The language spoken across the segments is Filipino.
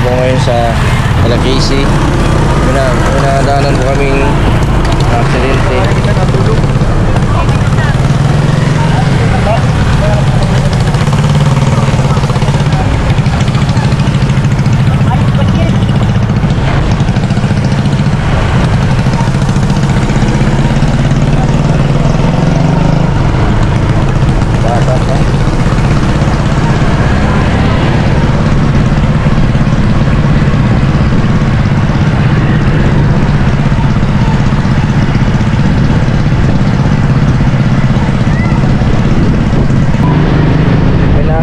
po ngayon sa Casey. Minadaanan po kaming aksidente.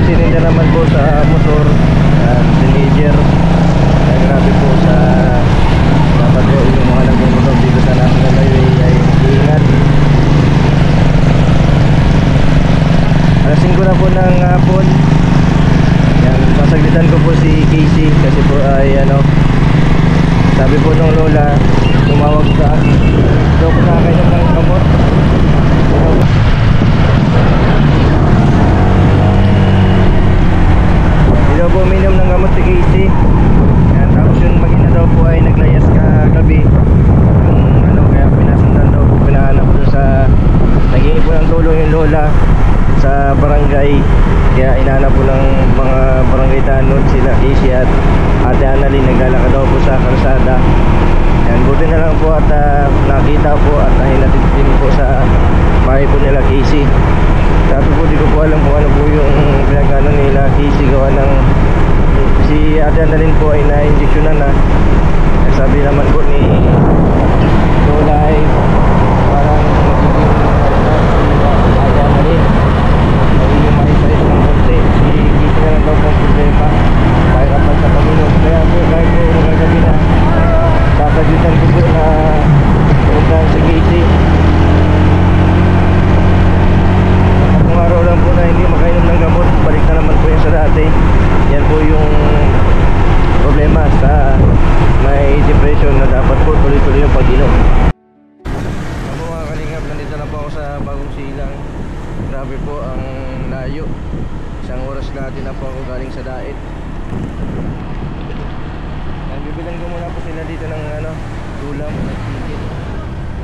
Sinenda naman po sa motor at teenager. Grabe po sa dapat po yung mga nagmumotor dito sa National Highway ay iingat. Alas 5 na po ng hapon. Yan, sasaglitan ko po si Casey kasi po ay sabi po ng lola tumawag sa akin. Ito po nakakainom ng gamot. Daw po uminom ng gamot si Casey. Yan, tapos yung mag-ina daw po ay naglayas kagabi. Yung kaya pinasundan daw po, pinahanap po sa naghingi po ng tulong yung lola sa barangay. Kaya inahanap po ng mga barangay tanod sila Casey at Ate Annalyn. Naglalakad daw po sa kalsada. Yan, buti na lang po at nakita po at nahinatid din po sa bahay po nila Casey. Sabi po, di ko po alam kung ano po yung pinagano nila Casey gawa ng si Ate Annalyn po ay na-injectionan na. Sabi naman po ni lola ay parang magiging Ate Annalyn magiging mahisayos ng konti. Si Casey na lang daw po problema kahit apat sa Panginoon. Kaya po kahit po magagabi na sasagutan ko po na puntahan si Casey. Araw lang po na hindi makainom ng gamot, balik na naman po yan sa dati. Yan po yung problema sa may depression na dapat po tuloy-tuloy yung pag-inom. Ako mga kalingap, nandito na po ako sa Bagong Silang. Grabe po ang layo. Isang oras natin na po ako galing sa Daet. Bibilan ko muna po sila dito ng ulam, nagtigit.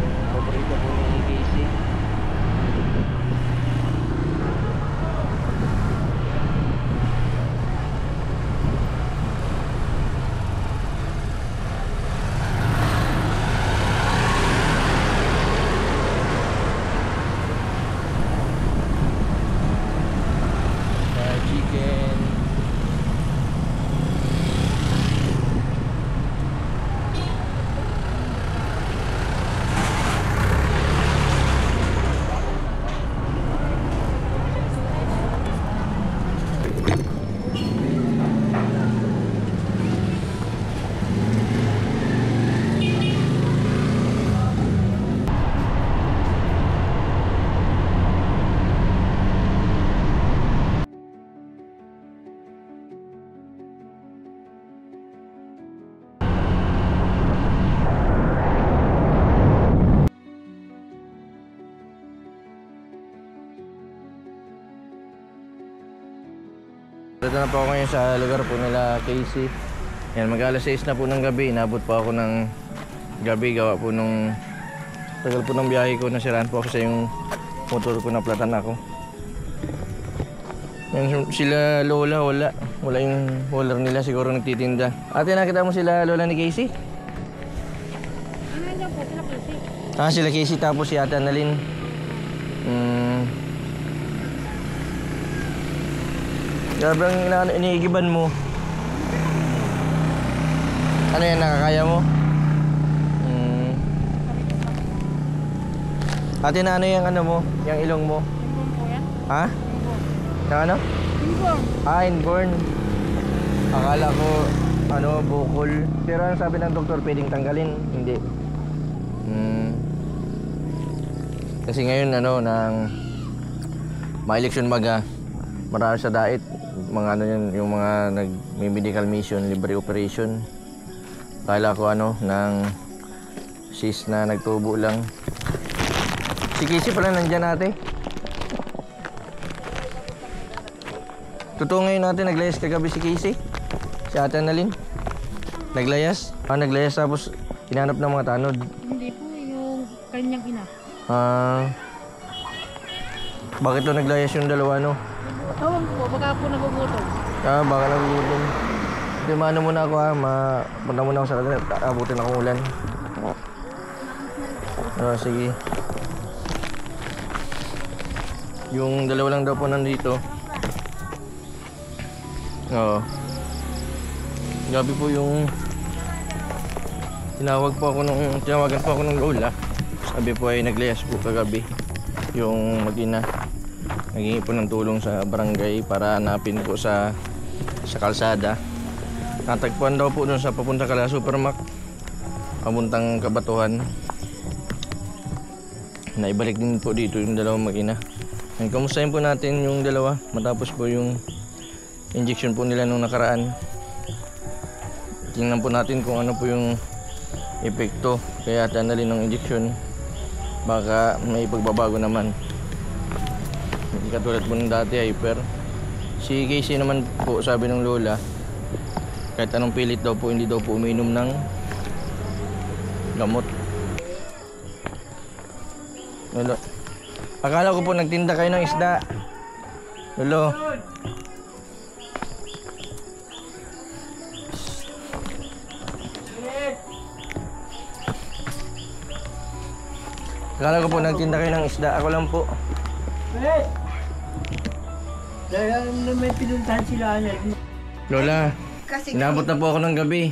Yung paborito po ni Casey. Dito na po ako ngayon sa lugar po nila Casey. Yan, mag-alas 6 na po ng gabi. Inabot po ako ng gabi. Gawa po nung tagal po ng biyahe ko. Nasiraan po ako sa yung motor ko, naplatan ako. Yan, sila lola, wala. Wala yung hauler nila. Siguro nagtitinda. Ate, nakita mo sila lola ni Casey? Ano po, sila Casey? Ah, sila Casey tapos si Ate Annalyn. Grabe ang iniigiban mo. Ano yan, nakakaya mo? Ate, na ano yung ano mo? Yung ilong mo? Inborn po yan? Ha? Yung ano? Inborn. Ah, inborn. Akala ko, bukol. Pero ano sabi ng doktor, pwedeng tanggalin? Hindi. Kasi ngayon, nang ma-election baga, marami sa Daet. Mga yun, yung mga nag-medical mission, libre operation. Kala ko ng sis na nagtubo lang. Si Casey pala nandyan natin. Totoo ngayon natin naglayas kagabi si Casey. Si Ate Annalyn? Naglayas? Naglayas tapos hinanap ng mga tanod. Hindi po yung kanyang ina. Bakit to naglayas yung dalawa, no? Tawag po, baka po nagugutom. Baka nagugutom. Hindi, maano muna ako punta muna ako sa kanila. Abutin akong ulan. Sige. Yung dalawa lang daw po nandito. Oo. Gabi po yung tinawagan po ako ng lola. Sabi po ay naglayas po kagabi yung mag-ina. Naghingi po ng tulong sa barangay para hanapin po sa kalsada. Natagpuan daw po dun sa papunta kala Supermac, papuntang Kabatuhan. Naibalik din po dito yung dalawang mag-ina. Kamustahin po natin yung dalawa matapos po yung injection po nila nung nakaraan. Tingnan po natin kung ano po yung epekto kaya Annalyn ng injection. Baka may pagbabago naman. Hindi katulad po ng dati, hyper. Si Casey naman po, sabi ng lola, kahit anong pilit daw po, hindi daw po uminom ng gamot. Lolo, akala ko po nagtinda kayo ng isda. Lolo. Akala ko po nagtinda kayo ng isda. Ako lang po. Dahil may pinuntahan sila. Lola, Kasi inabot na po ako ng gabi.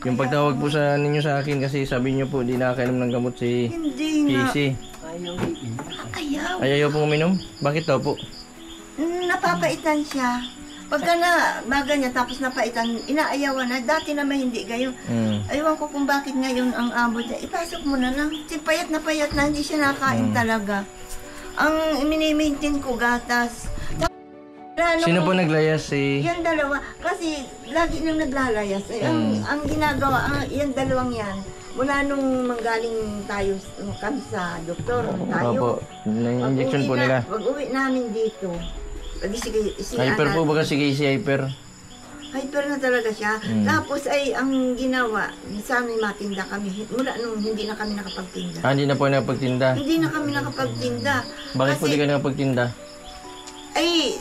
Yung pagtawag po sa ninyo sa akin kasi sabi niyo po di nakakainom ng gamot si hindi nga. Casey. Ayaw. Ayaw po uminom? Bakit daw po? Napapaitan siya. Pagka na maga niya tapos napaitan, inaayawan na. Dati naman hindi gayon. Aywan ko kung bakit ngayon ang abot niya. Ipasok mo na lang. Payat na, hindi siya nakain talaga. Ang mini-maintain ko gatas. Sino po naglayas si... Yan dalawa. Kasi lagi nang naglalayas. Ang ginagawa, yan dalawang yan. Mula nung manggaling tayo kami sa doktor, tayo. Opo, na-injection po nila. Pag-uwi namin dito. Si Hyper po ba si Casey hyper? Hyper na talaga siya. Tapos ay ang ginawa, sana matinda kami. Mula nung hindi na kami nakapagtinda. Hindi na po nakapagtinda. Hindi na kami nakapagtinda. Bakit po Kasi, di ka nakapagtinda? ay,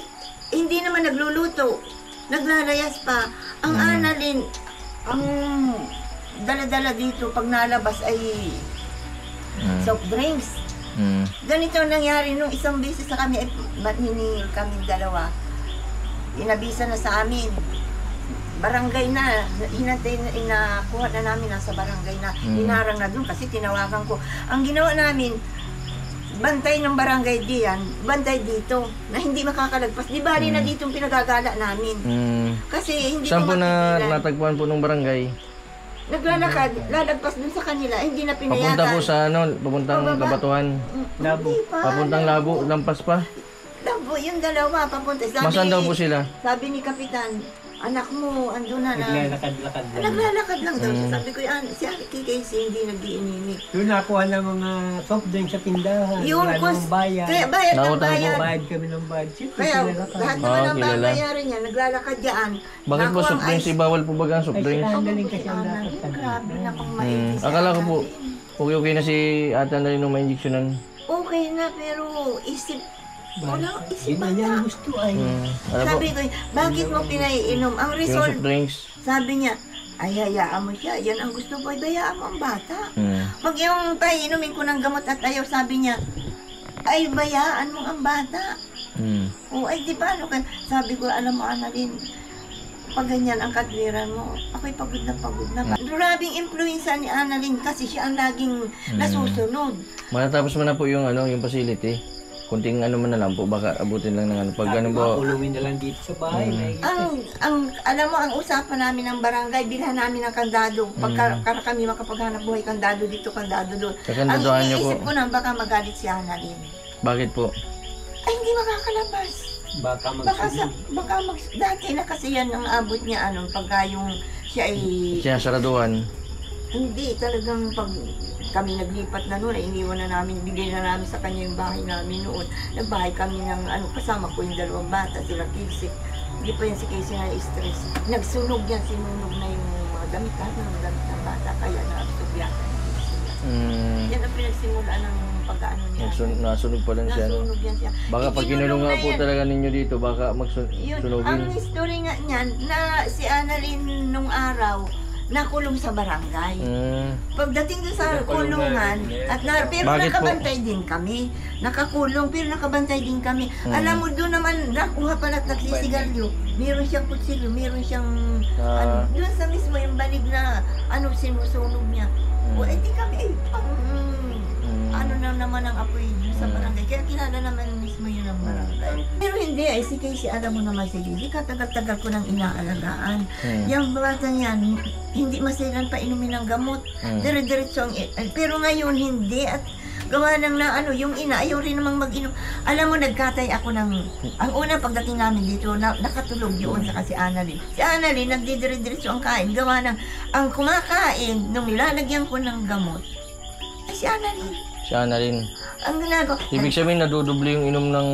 hindi naman nagluluto. Naglalayas pa. Ang Annalyn, ang dala-dala dito pag nalabas ay soft drinks. Ganito ang nangyari nung isang beses sa kami, hiningi kami dalawa. Inabisa na sa amin. Barangay na, inakuha na namin nasa barangay na. Hinarang na dun kasi tinawagan ko. Ang ginawa namin, bantay ng barangay diyan, bantay dito, na hindi makakalagpas. Di bali na dito yung pinagagala namin. Kasi hindi Saan ko po na mapigilan. natagpuan po ng barangay? Naglalakad, lalagpas dun sa kanila, hindi na pinayagan. Papunta po sa papuntang Pababa. Kabatuhan. Labo. Hindi pa, Papuntang Labo, lampas pa. Labo, yung dalawa, papunta. Masan daw po sila? Sabi ni Kapitan, anak mo, andun na na. Naglalakad-lakad lang. Naglalakad lang daw siya. Sabi ko, si Aki Casey hindi nag-iinimik. Doon nakuha ng mga soft drink sa tindahan. Yun, Wala namang bayad. kaya bayad ng Nautang po. bayad. Bayad kami ng bayad. Siyempre, Kaya sinalakad. lahat naman ang kilala. babayaran niya, naglalakad yan. Bakit po Nakuha soft ang drinks? ice- Bawal po ba ang soft Ay, drinks? sila- Annalyn kasi ang Annalyn, dapat grabe na pang maigis. Akala ko po, okay na si Ate Annalyn nung ma-injectionan. Okay na, pero isip, wala, isip Yun na niya bata. ang gusto ay. Ano po? Sabi ko, bakit mo pinaiinom? Ang Yung result, soft drinks. sabi niya, ay hayaan mo siya, yan ang gusto ko, ay bayaan mo ang bata. Hmm. Pag yung paiinumin ko ng gamot at ayaw, sabi niya, ay bayaan mo ang bata. O ay di ba, ano ka? Sabi ko, alam mo Annalyn, pag ganyan ang kadwiran mo, ako'y pagod na pagod na. Grabing influensya ni Annalyn kasi siya ang laging nasusunod. Matatapos mo na po yung yung facility. Kunting man na lang po, baka abutin lang ng pag ganun po. Kulungin na lang dito sa bahay. May Alam mo, ang usapan namin ng barangay, bilhan namin ng kandado. Pagka kami makapaghanap buhay, kandado dito, kandado doon. Ang Kakandadohan niyo po. iniisip ko na, baka magalit si Annalyn. Bakit po? Ay, hindi makakalabas. baka Baka, magsunod. dati na kasi yan ang abot niya, pagka yung siya ay, Sinasaraduhan. hindi, talagang pag kami naglipat na noon, iniwan na namin, bigay na namin sa kanya yung bahay namin noon. Nagbahay kami ng, kasama ko yung dalawang bata, sila Kisik. Hindi pa yan si Casey na stress. Nagsunog yan, sinunog na yung mga damit, mga damit ng bata, kaya na-absorb yan. Yan ang pinagsimula ng pag-ano niya. Nasunog pa lang siya. No? Nasunog yan siya. Baka pag kinulong nga po talaga ninyo dito, baka Yun, magsunugin. ang history nga niyan, na si Annalyn nung araw, nakulong sa barangay. Pagdating doon sa kulungan, pero Bakit po? nakabantay din kami. Nakakulong, pero nakabantay din kami. Alam mo, doon naman, nakuha pa na nagsisigalyo. Meron siyang kutsilyo, meron siyang, doon sa mismo yung balig na, sinusunog niya. O, edi kami, ano na naman ang apoy doon sa barangay. Kaya kilala naman mismo yun ang barangay. Pero hindi, si Casey, alam mo naman si Casey, katagal-tagal ko nang inaalagaan. Yung bata niyan, hindi masilan pa inumin ng gamot. Dire-diretso ang, pero ngayon hindi, at gawa ng na yung ina, ayaw rin namang mag-inom. Alam mo, nagkatay ako ng, ang una pagdating namin dito, nakatulog yun sa si Annalyn. Si Annalyn, nagdidire-diretso ang kain. Gawa ng, ang kumakain, nung nilalagyan ko ng gamot, ay si Annalyn. Siya na rin. Ang ginagawa, Ibig sabihin, nadudoble yung inom ng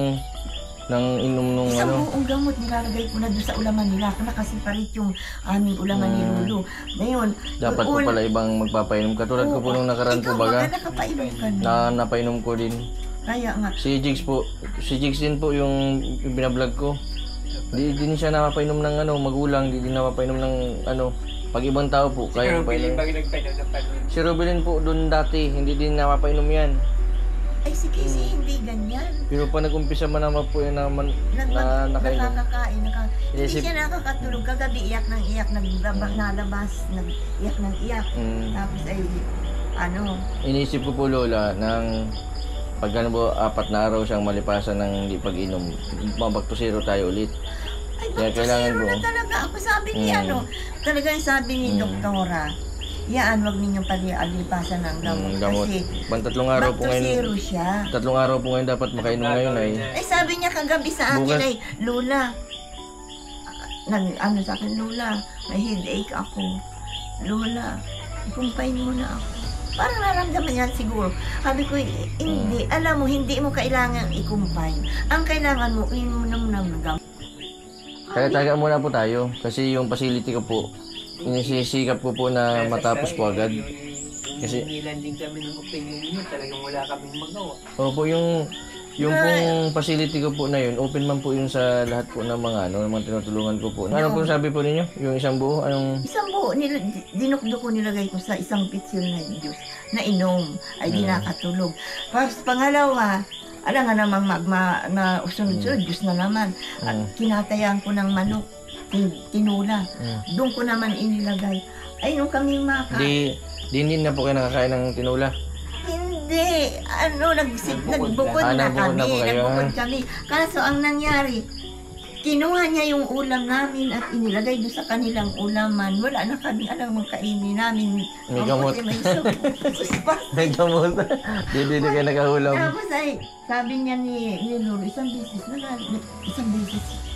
inom nung isang buong gamot nilalagay ko na doon sa ulaman nila. Nakasiparit yung aming ulaman ni Lulu. Ngayon, dapat po pala ibang magpapainom. Katulad ko po nung nakaraan po baga, nakapainom ka na. napainom ko din. Kaya nga. Si Jigs din po yung binablog ko. Di din siya napapainom ng magulang, di din napapainom ng pag ibang tao po, kaya Pero painom. pag nagpainom ng panunin. Si Rubilin po doon dati, hindi din napapainom yan. Ay, si Casey hindi ganyan. Pero pa nag-umpisa man naman po yan naman na nakainom. Nakakakain. Hindi Inisip- siya nakakatulog. Kagabi iyak ng iyak, nalabas, iyak ng iyak. Tapos ay, Inisip ko po Lola, ng pag 4 na araw siyang malipasan ng hindi pag-inom, mabagtusiro tayo ulit. ay, Kaya kailangan magpasiro ko. na talaga ako. Sabi ni talagang sabi ni Doktora, yaan, wag ninyong pag-alipasan ng gamot. Gamot. Kasi, Pang 3 araw po ngayon. magtusiro siya. 3 araw po ngayon dapat makainom ngayon ay. Ay, sabi niya kagabi sa akin Bukas. ay, Lola, sa akin, Lola, may headache ako. Lola, ikumpain mo na ako. Parang naramdaman niya siguro. Sabi ko, hindi. Alam mo, hindi mo kailangan ikumpain. Ang kailangan mo, inom ng gamot. Kaya taga muna po tayo kasi yung facility ko po, inisisikap ko po na matapos po agad. Kasi Nilan din kami ng opinion niyo, talagang wala kaming magawa. opo, yung pong facility ko po na yun, open man po yun sa lahat po ng mga mga tinutulungan ko po. Ano po sabi po ninyo? Yung isang buo, Isang buo, dinukdo ko nilagay ko sa isang pitsil na juice na inom, ay di nakatulog. Pangalawa, alam nga namang na sunod-sunod, juice na naman. At kinatayan ko ng manok, tinula. Doon ko naman inilagay. Ay, nung kami Di na po kayo nakakain ng tinula. Hindi. Nagbukod na nagbukod na po kami. kayo. Nagbukod kami. Kaso ang nangyari, kinuha niya yung ulam namin at inilagay doon sa kanilang ulaman. Wala na kami alam ang kainin namin. May gamot. May suspas. May gamot. Di na kayo nakahulam. Tapos ay, sabi niya ni Lulu, isang beses,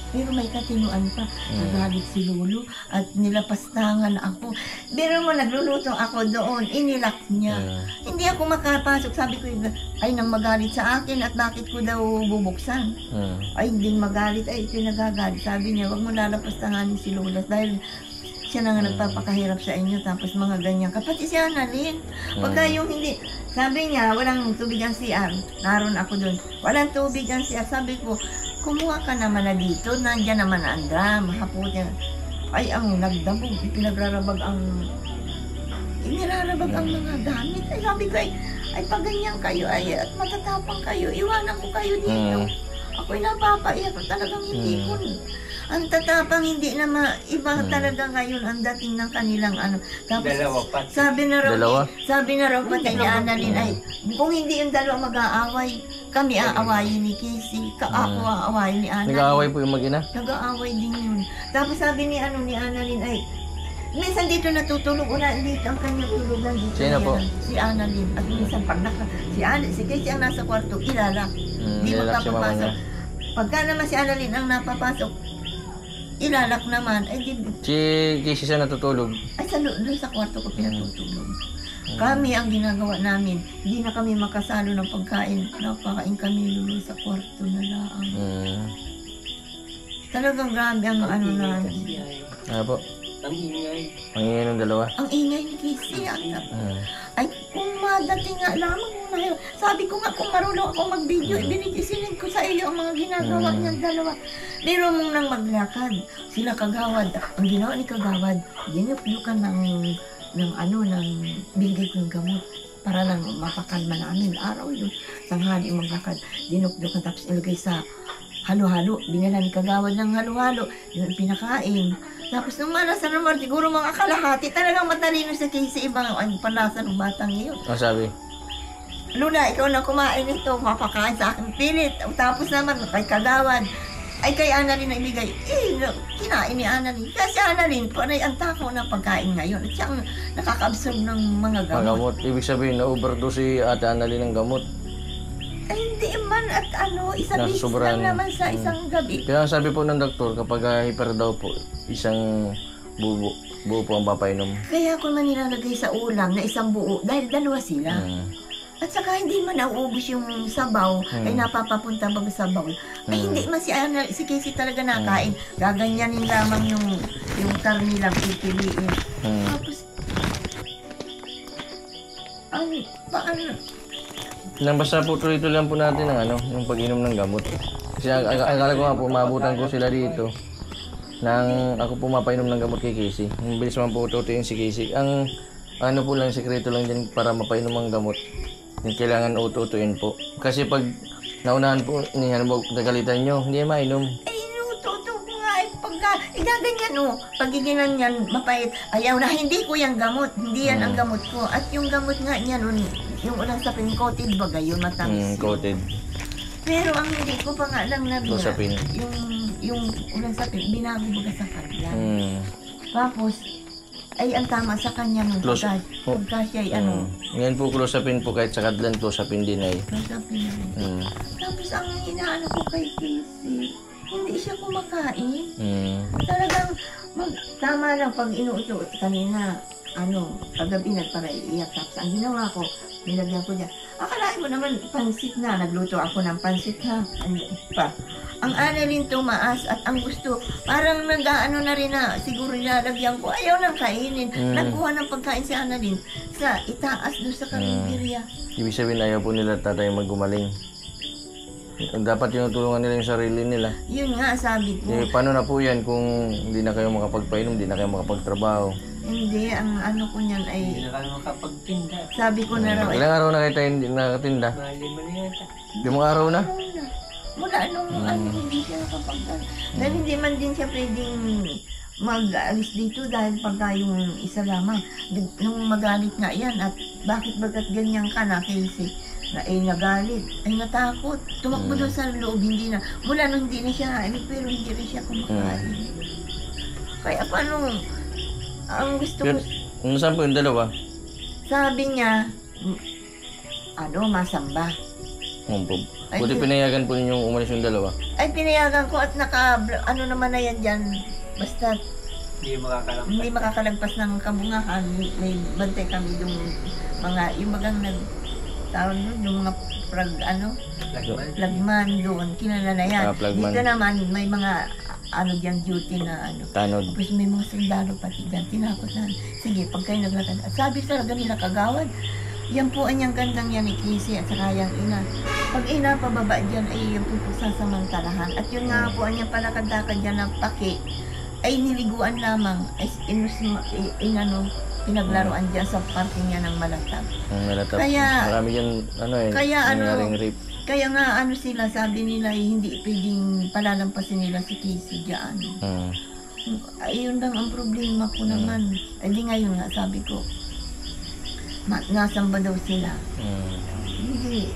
pero may katinuan pa. Nagalit si Lulu at nilapastangan ako. Pero mo, nagluluto ako doon, inilak niya. Hindi ako makapasok. Sabi ko, ay nang magalit sa akin at bakit ko daw bubuksan. Ay, hindi magalit. Ay, ito nagagalit. Sabi niya, wag mo lalapastanganin si Lula dahil siya na nga nagpapakahirap sa inyo, tapos mga ganyan. Kapatid si Annalyn, pagka yung hindi, sabi niya, walang tubig ang CR. Naroon ako doon. Walang tubig ang CR. Sabi ko, kumuha ka naman na dito, nandyan naman ang drum, haputin. Ay, ang nagdabog, inirarabag ang mga gamit. Ay, sabi ko, ay paganyan kayo, ay, at matatapang kayo, iwanan ko kayo dito. Ako'y napapaiyak, talagang hindi ko. Ang tatapang, hindi na iba talaga ngayon ang dating ng kanilang Tapos, Dalawa pa. sabi na raw pati ni Annalyn ay, kung hindi yung dalawa mag-aaway, kami aawayin ni Casey, ako aawayin ni Annalyn. Nag-aaway po yung mag-ina? Nag-aaway din yun. Tapos sabi ni Annalyn ay, minsan dito natutulog, wala dito ang kanyang tulugan dito. Sino po? Si Annalyn. At minsan pag si Casey ang nasa kwarto, ilalak. Di Ilalak si mama magpapapasok. niya. Pagka naman si Annalyn ang napapasok, ilalak naman. Ay, Si Casey siya natutulog. ay doon sa kwarto ko pinatutulog. Kami ang ginagawa namin, hindi na kami makasalo ng pagkain. Napakain kami lulu sa kwarto na laang. Talagang grabe ang ano na. Kasi ay, Ano po? ang ingay. Ang ingay ng dalawa. Ang ingay ni Casey. Ay, kung madating nga lamang muna yun. Sabi ko nga, kung marunong ako mag-video, ibinigisilin ko sa iyo ang mga ginagawa niyang dalawa. Pero mong nang maglakad, sila Kagawad. Ang ginawa ni Kagawad, dinuplukan ng bigay kong gamot para lang mapakalma namin. Araw yun, tanghali maglakad, dinuplukan tapos ilagay sa halo-halo. Binala ni Kagawad ng halo-halo, yun pinakain. Tapos nung malasa naman, siguro mga kalahati, talagang matalino sa Casey, ibang panlasa ng batang yun. Ano sabi? Luna, ikaw na kumain ito, mapakain sa akin pilit. Tapos naman, kay Kagawad, ay kay Annalyn na ibigay. Kinain ni Annalyn. Kasi Annalyn, panay ang takaw ng pagkain ngayon. At siya ang nakaka-absorb ng mga gamot. Magamot. Ibig sabihin, na-overdose si Ate Annalyn ng gamot. Ay, hindi man at isa bis Nasusobrahan. lang naman sa isang gabi. Kaya ang sabi po ng doktor, kapag hyper daw po, isang buo po ang papainom. Kaya ako man nilalagay sa ulam na isang buo, dahil dalawa sila. At saka hindi man nauubos yung sabaw, ay napapapunta bang sabaw. Ay hindi man si Casey talaga nakain. Gaganyanin lamang yung karni lang pipiliin. Tapos, paano? Basta po tuloy-tuloy lang po natin ang yung pag-inom ng gamot. Kasi akala ko nga po, maabutan ko sila dito nang ako po mapainom ng gamot kay Casey. Ang bilis man po tutuin si Casey. Ang ano po lang, sekreto lang din para mapainom ang gamot. Yung kailangan ututuin po. Kasi pag naunahan po, nagalitan nyo, hindi yan mainom. Ay, inututo ko nga pagka, gaganyan pagiginan yan, mapait. Ayaw na, hindi ko yung gamot, hindi yan ang gamot ko. At yung gamot nga niya yung ulang sapin, coated bagay, yung matamis. Coated. Pero ang hindi ko pa nga lang nabina, Sapin. yung ulang sapin, binago baga sa kanila. Tapos, ay ang tama sa kanya nung pagka siya ay Ngayon po close-upin po kahit sa kadlan close-upin din ay. Close-upin na. Tapos ang inaano ko kay Casey, hindi siya kumakain. Talagang tama lang pag inuutot kanina, kagabi nagpara iiyak. Tapos ang ginawa ko, nilagyan ko dyan. Akalain mo naman, pansit na. Nagluto ako ng pansit ha. Ang Annalyn tumaas at ang gusto, parang nag-ano na rin na siguro nilalagyan ko. Ayaw nang kainin. Nagkuha ng pagkain si Annalyn sa itaas doon sa karinderya. Ibig sabihin ayaw po nila tatay maggumaling. Dapat tinutulungan nila yung sarili nila. Yun nga, sabi ko. Paano na po yan kung hindi na kayo makapagpainom, hindi na kayo makapagtrabaho? Hindi, ang ano ko niyan ay... Hindi na kami makapagtinda. Sabi ko na raw, Ilang araw na kayo tayo hindi nakatinda? Malima na yata. 5 araw na? Mula nung hindi siya nakapagdala. Dahil hindi man din siya pwedeng mag-alis dito dahil pagka yung isa lamang. Nung magalit nga yan at bakit bagat ganyan ka na, Casey? Na nagalit, ay natakot. Tumakbo doon sa loob, hindi na. Mula nung hindi na siya, pero hindi rin siya kumakain. Kaya paano, ang gusto ko, Saan po yung dalawa? sabi niya, masamba. Buti pinayagan po ninyong umalis yung dalawa. Ay, pinayagan ko at naman na yan dyan. Basta hindi makakalagpas ng kabungahan. May bantay kami yung bagang tawag doon, yung mga plagman doon, kilala na yan. Dito naman, may mga dyan duty na Tanod. Tapos may mga sundalo pati dyan, tinakosan. Sige, pag kayo naglakad. At sabi talaga nila Kagawad, yan po ang yung gandang yan ni Casey at saka yung ina. Pag ina pababa dyan ay yung po sasamantalahan. At yun nga po ang yung palakad-lakad dyan ng paki ay niliguan lamang. Ay pinaglaruan dyan sa parking niya ng Malatag. Kaya, marami dyan, nangyaring rape. Kaya nga sila, sabi nila hindi pwedeng palalampasin nila si Casey dyan. Ayun lang ang problema ko naman. Hindi ngayon nga, sabi ko, nasamba daw sila. Hindi.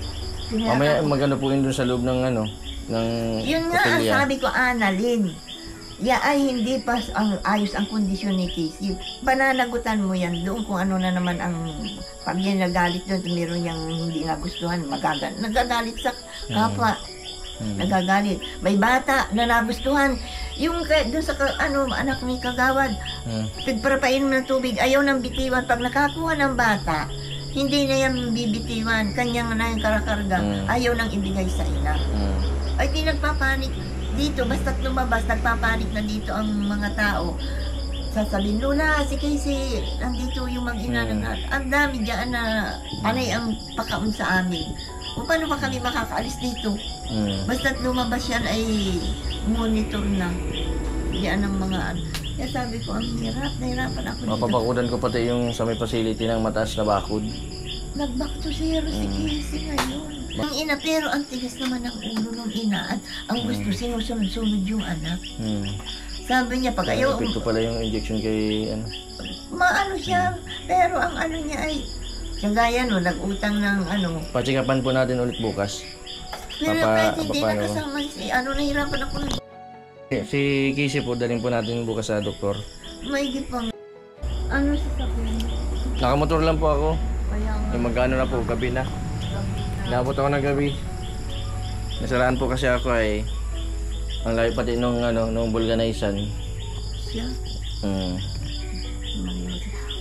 Mamaya magano po yun dun sa loob ng ng yun nga ang kapilya. sabi ko, Annalyn. Ay hindi pa ayos ang kondisyon ni Casey. Pananagutan mo yan doon kung ano na naman ang pag yan nagalit doon, meron niyang hindi nagustuhan, nagagalit sa kapwa. Nagagalit. May bata na nagustuhan. Yung doon sa anak ni Kagawad, pagparapain ng tubig, ayaw nang bitiwan. Pag nakakuha ng bata, hindi na yan bibitiwan. Kanyang na yung karakarga, ayaw nang ibigay sa ina. Ay, di nagpapanik. dito, basta't lumabas, nagpapanik na dito ang mga tao. Sasabihin, Lola, si Casey, nandito yung mag-ina ng ang dami dyan na panay ang pakaon sa amin. O paano ba kami makakaalis dito? Basta't lumabas yan ay monitor na. Diyan ang mga Kaya sabi ko, ang hirap, nahirapan ako dito. Mapapakudan ko pati yung sa may facility ng mataas na bakod. Nag-back to zero si Casey ngayon. Ang ina, pero ang tigas naman ang ulo ng ina at ang gusto sinusunod-sunod yung anak. Sabi niya, pag ayaw, Epekto pala yung injection kay ano. maano siya, pero ang ano niya ay, kagaya no, nag-utang ng ano. Patsikapan po natin ulit bukas. Pero kahit hindi paano? nakasama si, nahirapan ako ng Si Casey po, dalhin po natin bukas sa doktor. maigit pa nga. Ano sasakyan? Nakamotor lang po ako. Kaya nga, Yung magkano na po, gabi na. Naabot ako ng gabi. Nasaraan po kasi ako ay ang layo pati nung vulcanization. siya.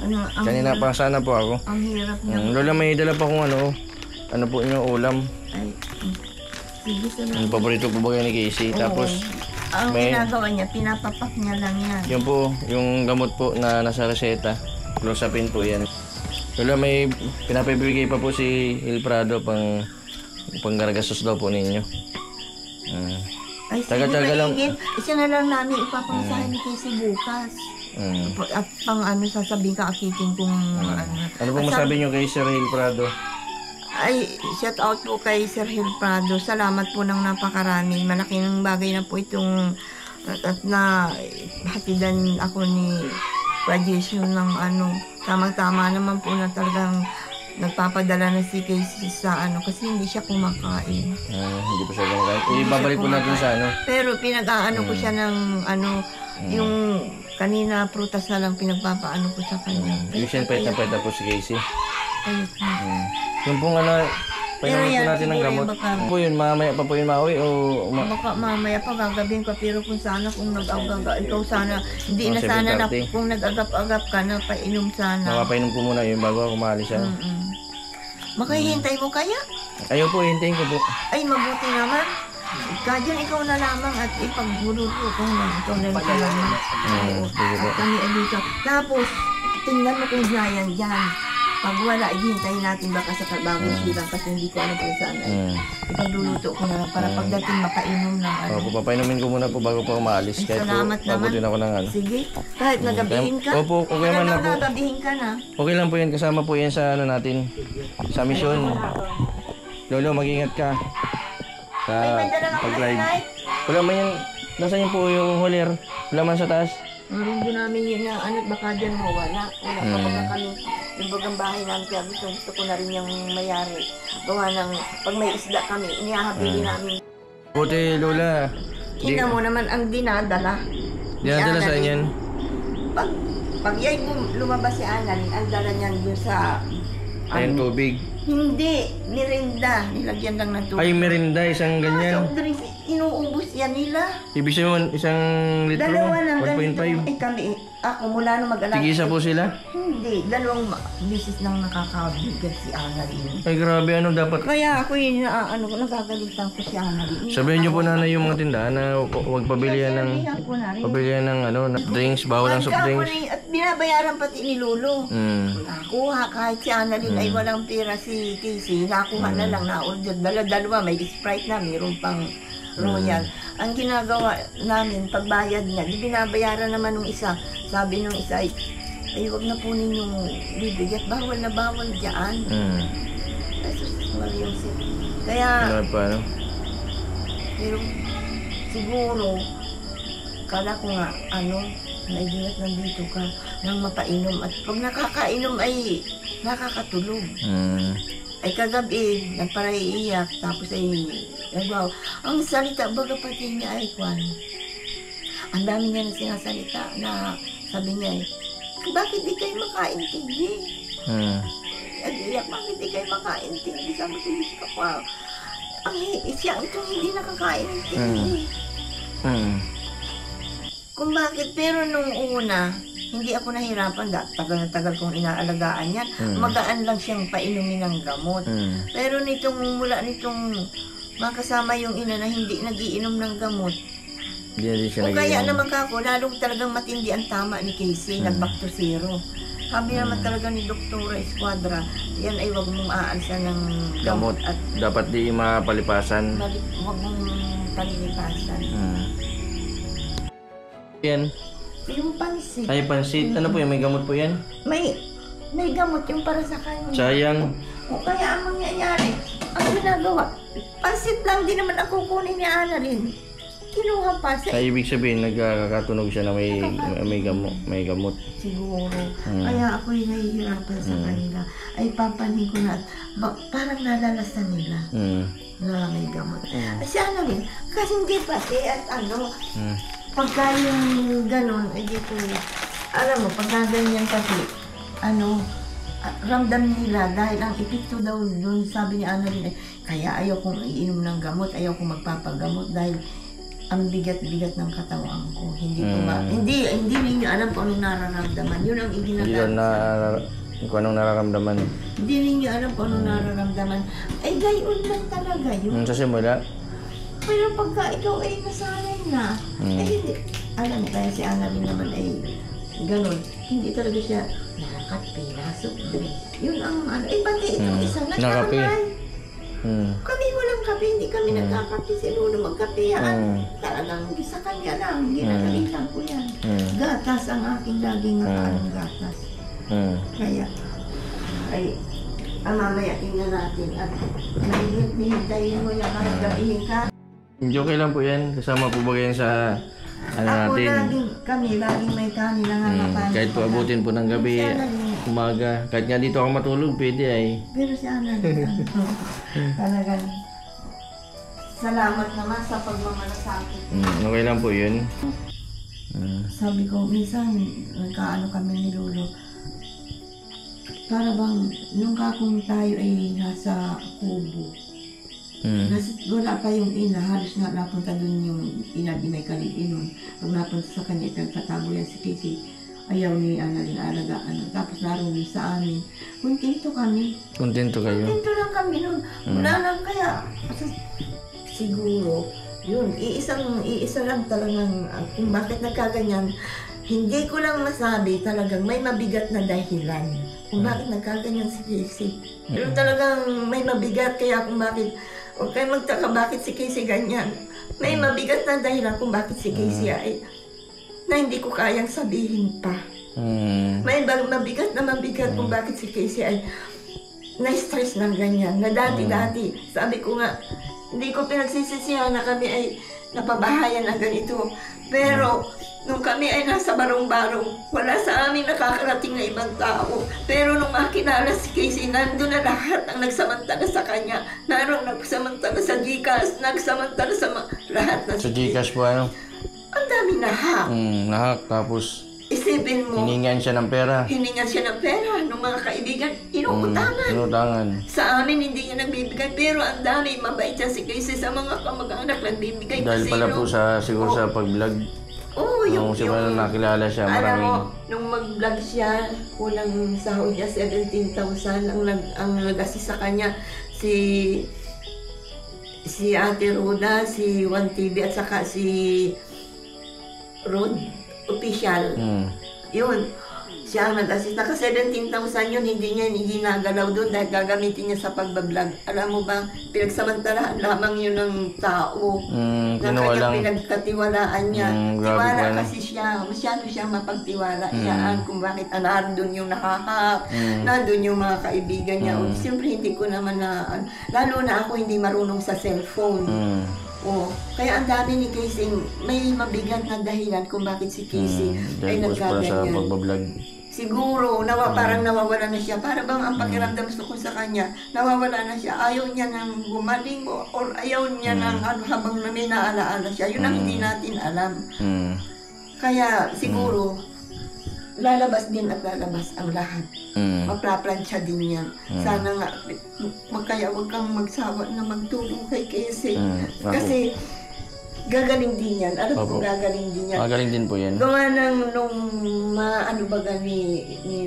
Ang, Kanina pa sana po ako. ang hirap niya. Lola, may dala pa kung ano po yung ulam. Ay, sige sa Yung paborito po ba kayo ni Casey. Tapos, ang may- ginagawa niya, pinapapak niya lang yan. yun po, yung gamot po na nasa reseta. Clozapine po yan. Lola, may pinapabigay pa po si Il Prado panggargasos daw po ninyo. Ay, Taga-taga lang. Isa na lang namin ipapangasahan ni Casey bukas. At pang sasabihin ka akitin kung Ano po masabi nyo kay Sir Il Prado? Ay, shout out po kay Sir Hill Prado. Salamat po ng napakarami. Malaking bagay na po itong at na hatidan ako ni graduation ng tamang-tama naman po na talagang nagpapadala na si Casey sa kasi hindi siya kumakain. Hindi po siya kumakain. Ibabalik po natin sa Pero pinag-aano ko siya ng yung kanina prutas na lang pinagpapaano ko sa kanya. Yung siya pweta po si Casey. Ayos na. Yung pong painumin po yan, natin ng siguro gamot. yung baka- Po yun, mamaya pa po yun mauwi o... Baka mamaya pa gagabihin ka, pero kung sana kung nag-agap, ikaw sana, hindi Mga na sana na 7:30. kung nag-agap-agap ka na, painom sana. Makapainom ko muna yun bago ako maalis siya. Makahihintay mo kaya? Ayaw po, hintayin ko po. Ay, mabuti naman. Kadyan ikaw na lamang at ipagburuto ko na ikaw na lamang. Oo, sige po. at kami dito. Tapos, tingnan mo kung Brian dyan. Pag wala, hintayin natin baka sa bagong silang kasi hindi ko alam kung saan ay ipagluluto ko na lang para pagdating makainom ng Opo, papainumin ko muna po bago po ako maalis. Ay, Kahit po, salamat naman. pabutin ako ng Sige, kahit nagabihin ka. Opo, okay man na po. Nagabihin ka na. Okay lang po yan, kasama po yan sa natin. Sa misyon. Lolo, mag-ingat ka. Sa May dala ka pag-live. flashlight? Wala man yan. Nasaan yung po yung holer? Wala man sa taas? Meron din namin yun na baka dyan mawala. Wala pa mga kami. Yung bagang bahay namin kaya gusto ko na rin yung mayari. Gawa ng pag may isda kami, inihahabili namin. Buti, Lola. Kita mo naman ang dinadala. Dinadala sa Annalyn. inyan. Pag yay lumabas si Annalyn, ang dala niyan dun sa... Ayun, tubig. Hindi, merinda. Nilagyan lang ng tubig. Ay, merinda, isang ganyan. Soft drinks, inuubos yan nila. Ibig sabihin, isang litro, Dalawa ng ganito. 1.5. Eh kami, ako mula nung mag-alala. Tigisa po sila? Hindi, dalawang bisis nang nakakabigan si Annalyn. Ay, grabe, dapat? Kaya ako yun, nagagalitan ko si Annalyn. Sabihin niyo po nanay yung mga tindahan na huwag pabilihan ng... Sinabihan ko na rin. Pabilihan ng drinks, bawal ang soft Pagka ako drinks. rin, at binabayaran pati ni Lolo. Nakuha, kahit si Annalyn ay walang pera si Casey, nakuha na lang, na-order. Dalawa, may Sprite na, mayroon pang Royal. Ang ginagawa namin, pagbayad niya, di binabayaran naman ng isa. Sabi nung isa ay wag na po ninyong bibigyan, bawal na bawal dyan. Ay, sus, Mariam, kaya, Ano pa, no? pero siguro, kala ko nga, naiingat nandito ka nang mapainom. At pag nakakainom ay nakakatulog. Ay kagabi, nagparaiiyak, tapos ay nagwaw. Ang salita, baga pati niya ay kwan. Ang dami niya na sinasalita na sabi niya ay, bakit di kayo makaintindi? Nag-iiyak, bakit di kayo makaintindi? Sabi ko, Diyos ka pa. Siya itong hindi nakakaintindi. Kung bakit, pero nung una, hindi ako nahirapan. Tagal na tagal kong inaalagaan yan. Magaan lang siyang painumin ng gamot. Pero mula nitong makasama yung ina na hindi nagiinom ng gamot, Hindi na din siya O kaya nag-iinom. naman kako, lalong talagang matindi ang tama ni Casey, nag-back to zero. Sabi naman talaga ni Doktora Esquadra, yan ay wag mong aalsa ng Gamot. at Dapat di mapalipasan. wag mong palilipasan. Yan. Yung pansit, Ay, pansit. Ano po yan? May gamot po yan? may gamot yung para sa kanya. Sayang. O kaya ang mangyayari, ang ginagawa, pansit lang din naman ako kunin ni Ana rin. Kinuha pa siya. Ay, ibig sabihin, nagkakatunog siya na may gamot. Siguro. Kaya ako'y nahihirapan sa kanila. Ay papanin ko na, parang nalalasan nila na may gamot. Ay si Ana rin, kasi hindi pati at pagka yung ganon, ay dito, alam mo, pagka ganyan kasi, ramdam nila dahil ang epekto daw doon, sabi ni Ana rin, kaya ayaw kong iinom ng gamot, ayaw kong magpapagamot dahil ang bigat-bigat ng katawan ko. Hindi ko hindi ninyo alam kung anong nararamdaman. Yun ang Hindi iginagawa. na kung anong nararamdaman. Hindi ninyo alam kung anong nararamdaman. Ay, gayon lang talaga yun. Sa simula, Pero pagka ikaw ay nasanay na, ay hindi. Alam mo, kaya si Ana rin naman ay ganun. Hindi talaga siya nakakape, nasok, drink. Yun ang ay pati itong isa Nakape. nagkakamay. Kami walang kape, hindi kami nagkakape. Si Lolo magkape yan. Talagang sa kanya lang, ginagalitan ko yan. Gatas ang aking laging nakaanong gatas. Kaya, ay, mamaya tingnan natin at mahihintayin mo yan kahit gabihin ka. hindi okay lang po yan. Kasama po ba yan sa Ako natin? laging may kanin lang harapan. Kahit po abutin po ng gabi, umaga. Kahit nga dito ako matulog, pwede ay. Pero si Ana talagang salamat naman sa pagmamalasakit. Okay lang po yun. Sabi ko, minsan, nagkaano kami ni Lolo. Para bang, nung kakong tayo ay nasa kubo. Wala pa yung ina, halos nga napunta dun yung ina, di may kaliginon. Pag napunta sa kanya, nagtatago yan si Casey. Ayaw ni Ana rin alagaan. Tapos naroon din sa amin. Kontento kami. Kontento kayo. Kontento lang kami nun. Wala lang kaya. Siguro, yun, iisa lang talagang kung bakit nagkaganyan. Hindi ko lang masabi talagang may mabigat na dahilan kung bakit nagkaganyan si Casey. Pero talagang may mabigat kaya kung bakit, huwag kayo magtaka bakit si Casey ganyan. May mabigat na dahilan kung bakit si Casey ay na hindi ko kayang sabihin pa. May mabigat na mabigat kung bakit si Casey ay na-stress ng ganyan. Na dati-dati, sabi ko nga, hindi ko pinagsisisihan na kami ay napabahayan ng ganito. Pero, nung kami ay nasa barong-barong, wala sa amin nakakarating na ibang tao. Pero nung makilala si Casey, nandun na lahat ang nagsamantala sa kanya. Naroon nagsamantala sa Gcash, nagsamantala sa lahat na Sa Gcash po ano? ang dami nahak. Nahak. Tapos, Isipin mo, hiningan siya ng pera. hiningan siya ng pera ng mga kaibigan, inuutangan. Inutangan. Sa amin, hindi niya nagbibigay, pero ang dami, mabait siya si Casey sa mga kamag-anak, nagbibigay Dahil kasi pala po siguro sa pag-vlog. Oo, Nung simula na nakilala siya, alam mo, maraming... nung mag-vlog siya, unang sahod niya, 17,000 ang nag-assist sa kanya, si Ate Roda, si One TV, at saka si Rod Official. Yun, siya ang nag-assist. Naka 17,000 yun, hindi niya ginagalaw doon dahil gagamitin niya sa pagbablog. Alam mo ba, pinagsamantalahan lamang yun ng tao. Na kanyang pinagkatiwalaan niya. Tiwala na. kasi siya, masyado siyang mapagtiwala. Iyaan kung bakit nandun yung nakahak, nandun yung mga kaibigan niya. O, siyempre hindi ko naman lalo na ako hindi marunong sa cellphone. Kaya ang dami ni Casey, may mabigat na dahilan kung bakit si Casey ay Dahil po pala sa nagkaganyan. pagbablog. Siguro, parang nawawala na siya. Para bang ang pakiramdam ko sa kanya, nawawala na siya. Ayaw niya nang gumaling or ayaw niya nang habang may naalaala siya. Yun ang hindi natin alam. Kaya siguro, lalabas din at lalabas ang lahat. Maplaplansya din yan. Sana nga, kaya huwag kang magsawa na magtulong kay Casey. Kasi, gagaling din yan. Alam ko gagaling din yan. Magaling din po yan. Gawa ng nung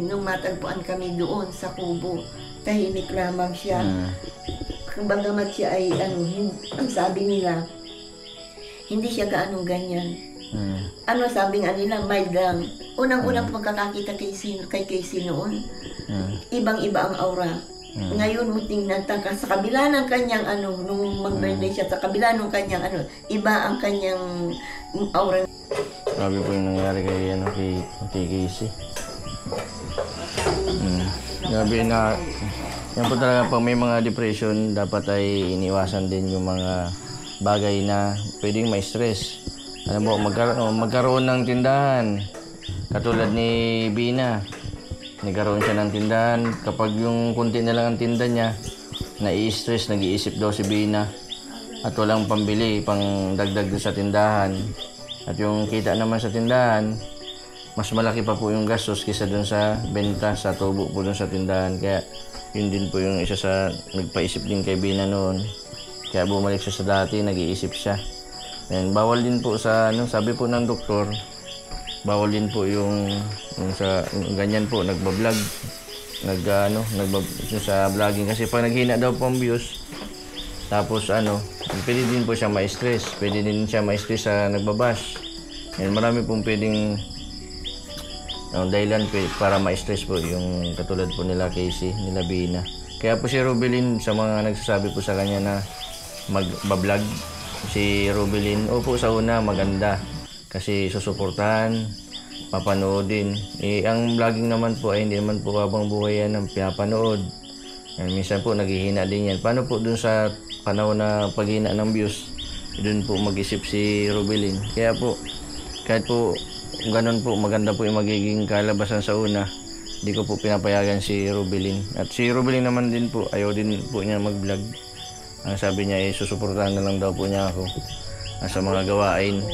nung matagpuan kami doon sa kubo, tahimik lamang siya. Kung bagamat siya ay ang sabi nila, hindi siya gaanong ganyan. Mm. Ano sabi nga nila, mild lang. Unang-unang pagkakakita kay Casey noon, ibang-iba ang aura. Ngayon mo tingnan ka sa kabila ng kanyang nung mag-birthday siya, sa kabila ng kanyang iba ang kanyang aura. Grabe po yung nangyari kay Casey. Grabe na, yan po talaga pag may mga depression, dapat ay iniwasan din yung mga bagay na pwedeng may stress. Alam mo, magkaroon ng tindahan. Katulad ni Bina, nagkaroon siya ng tindahan. Kapag yung kunti na lang ang tinda niya, nai-stress, nag-iisip daw si Bina. At walang pambili, pang dagdag sa tindahan. At yung kita naman sa tindahan, mas malaki pa po yung gastos kaysa dun sa benta, sa tubo po dun sa tindahan. Kaya yun din po yung isa sa nagpaisip din kay Bina noon. Kaya bumalik siya sa dati, nag-iisip siya. And bawal din po sa sabi po ng doktor, bawal din po yung sa ganyan po nagba-vlog, sa vlogging kasi pag naghina daw po ang views, tapos pwede din po siya ma-stress, pwede din siya ma-stress sa nagbabash. And marami pong pwedeng dahilan para ma-stress po yung katulad po nila Casey, nila Bina. Kaya po si Rubilin sa mga nagsasabi po sa kanya na mag-vlog, si Rubilin, opo sa una maganda kasi susuportahan, papanoodin. Ang vlogging naman po ay hindi naman po habang buhay yan ang pinapanood. Minsan po naghihina din yan. Paano po dun sa panahon na paghina ng views, dun po mag-isip si Rubilin. Kaya po, kahit po ganun po, maganda po yung magiging kalabasan sa una, hindi ko po pinapayagan si Rubilin. At si Rubilin naman din po, ayaw din po niya mag-vlog. Ang sabi niya susuportahan na lang daw po niya ako sa mga gawain.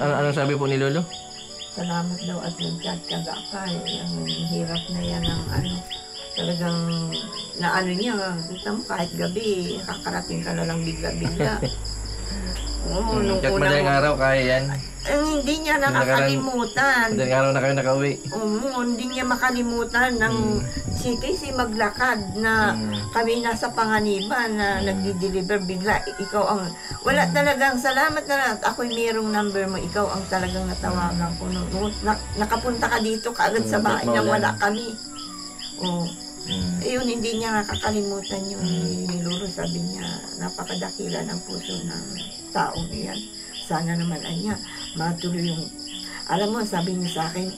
Anong sabi po ni Lolo? Salamat daw at nagkatyaga ka. Ang hirap na yan ng talagang niya, kahit gabi, kakarating ka na lang bigla-bigla. Kahit madaling araw, kaya yan. Hindi niya nakakalimutan. Madaling araw na kayo nakauwi. Hindi niya makalimutan ng si Casey maglakad na kami nasa Panganiban na nagdi-deliver bigla. Ikaw ang, wala talagang salamat na ako'y mayroong number mo. Ikaw ang talagang natawagan ko. Nakapunta ka dito kaagad sa bahay na wala kami. Yun, hindi niya nakakalimutan yung niluro. Sabi niya, napakadakila ng puso ng taong iyan. Sana naman niya matuloy yung, alam mo, sabi niya sa akin,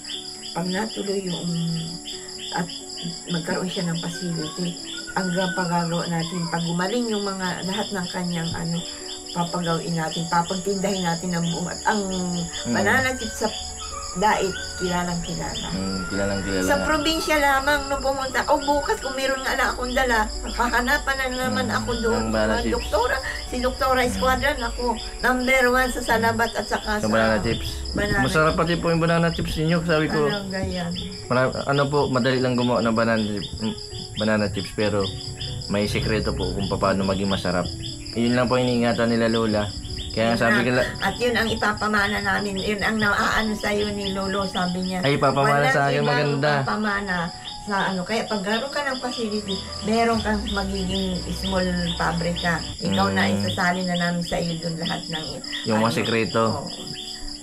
pag natuloy yung, at magkaroon siya ng facility, hanggang pagagawa natin, pag gumaling yung mga, lahat ng kanyang papagawin natin, papagtindahin natin ng buong, at ang banana chips sa Dait, kilalang kilala. Sa probinsya lamang nung pumunta, bukas kung meron nga na akong dala, hahanapan na naman ako doon. Doktora, si Doktora Esquadran, ako, number 1 sa Salabat at saka sa banana chips. Masarap pati po yung banana chips ninyo, sabi ko. Madali lang gumawa ng banana chips, pero may sekreto po kung paano maging masarap. Yun lang po iniingatan nila Lola. Kaya sabi ko, at yun ang ipapamana namin, yun ang naaano sa'yo ni Lolo, sabi niya. Ay, ipapamana sa akin, maganda. Ipapamana sa kaya pag gano'n ka ng facility, meron kang magiging small pabrika. Ikaw na isasali na namin sa iyo doon lahat ng yung mga sekreto.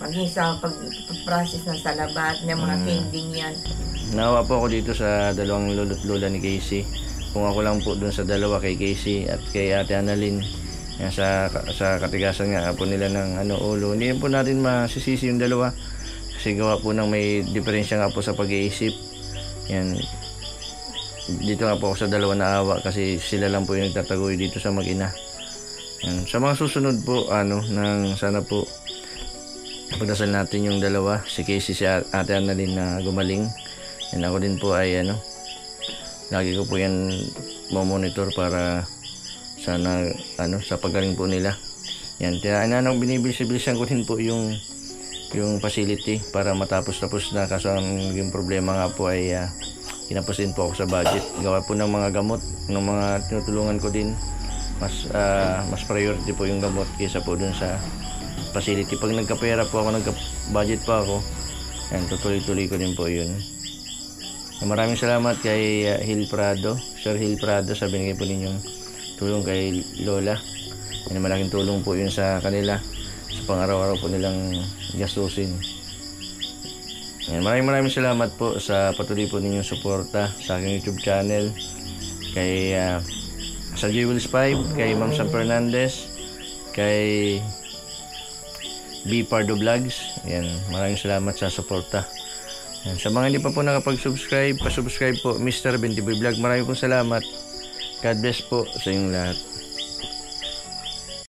Maging sa pag-process ng salabat, ng mga kending yan. Nawa po ako dito sa dalawang lolo't lola ni Casey. Kung ako lang po doon sa dalawa, kay Casey at kay Ate Annalyn. Yan, sa katigasan nga po nila ng ulo. Hindi po natin masisisi yung dalawa kasi gawa po ng may diferensya nga po sa pag-iisip. Yan, dito nga po ako sa dalawa naawa kasi sila lang po yung nagtatagoy dito sa mag-ina. Yan, sa mga susunod po sana po pagdasal natin yung dalawa, si Casey, si Ate Annalyn na gumaling. Yan, ako din po ay lagi ko po yan monitor para sana sa paggaling po nila. Yan, binibilis-bilisan ko din po yung facility para matapos-tapos na, kaso ang yung problema nga po ay kinapos din po ako sa budget. Gawa po ng mga gamot ng mga tinutulungan ko din, mas priority po yung gamot kaysa po dun sa facility. Pag nagkapera po ako, nagka-budget pa ako, yan, tutuloy-tuloy ko din po yun. Maraming salamat kay Hill Prado, Sir Hill Prado, sa binigay po ninyong tulong kay Lola. Yan, malaking tulong po yun sa kanila sa pang-araw-araw po nilang gastusin. Yan, maraming salamat po sa patuloy po ninyong suporta sa aking YouTube channel, kay sa Jewels 5, kay Ma'am Sam Fernandez, kay B Pardo Vlogs. Yan, maraming salamat sa suporta. Yan, sa mga hindi pa po nakapag-subscribe, pa-subscribe po Mr. Bentiboy Vlog. Maraming pong salamat. God bless po sa inyong lahat.